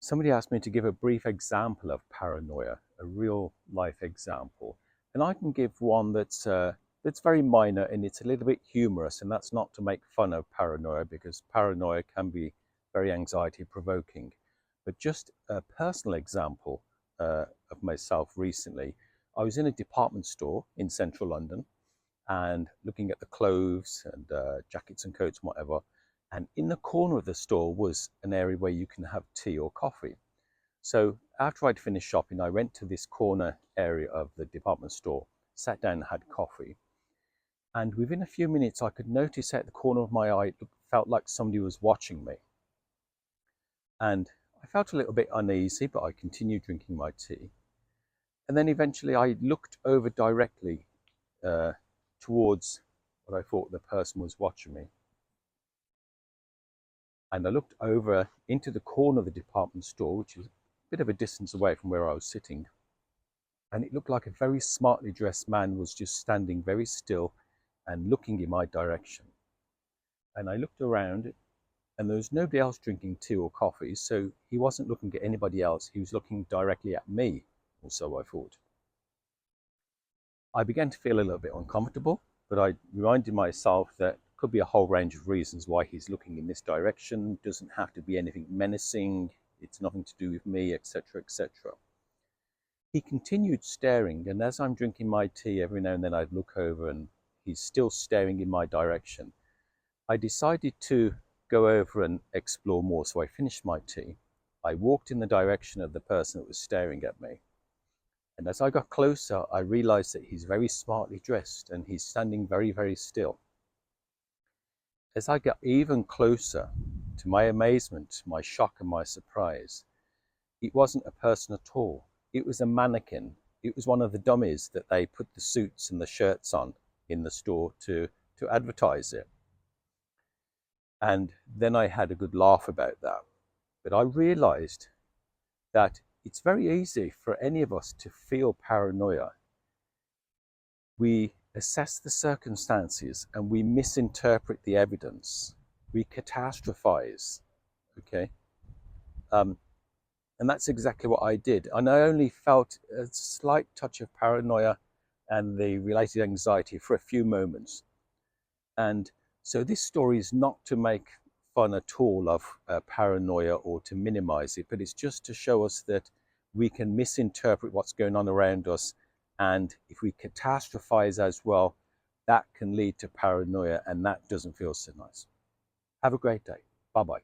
Somebody asked me to give a brief example of paranoia, a real life example. And I can give one that's very minor and it's a little bit humorous. And that's not to make fun of paranoia, because paranoia can be very anxiety provoking. But just a personal example of myself recently. I was in a department store in central London and looking at the clothes and jackets and coats and whatever. And in the corner of the store was an area where you can have tea or coffee. So after I'd finished shopping, I went to this corner area of the department store, sat down and had coffee. And within a few minutes, I could notice at the corner of my eye, it felt like somebody was watching me. And I felt a little bit uneasy, but I continued drinking my tea. And then eventually I looked over directly towards what I thought the person was watching me. And I looked over into the corner of the department store, which is a bit of a distance away from where I was sitting. And it looked like a very smartly dressed man was just standing very still and looking in my direction. And I looked around and there was nobody else drinking tea or coffee, so he wasn't looking at anybody else. He was looking directly at me, or so I thought. I began to feel a little bit uncomfortable, but I reminded myself that could be a whole range of reasons why he's looking in this direction. Doesn't have to be anything menacing. It's nothing to do with me, etc., etc. He continued staring, and as I'm drinking my tea, every now and then I'd look over and he's still staring in my direction. I decided to go over and explore more, so I finished my tea. I walked in the direction of the person that was staring at me. And as I got closer, I realized that he's very smartly dressed and he's standing very, very still. As I got even closer, to my amazement, my shock and my surprise, it wasn't a person at all. It was a mannequin. It was one of the dummies that they put the suits and the shirts on in the store to advertise it. And then I had a good laugh about that. But I realized that it's very easy for any of us to feel paranoia. We assess the circumstances and we misinterpret the evidence. We catastrophize, okay? And that's exactly what I did. And I only felt a slight touch of paranoia and the related anxiety for a few moments. And so this story is not to make fun at all of paranoia or to minimize it, but it's just to show us that we can misinterpret what's going on around us. And if we catastrophize as well, that can lead to paranoia, and that doesn't feel so nice. Have a great day. Bye-bye.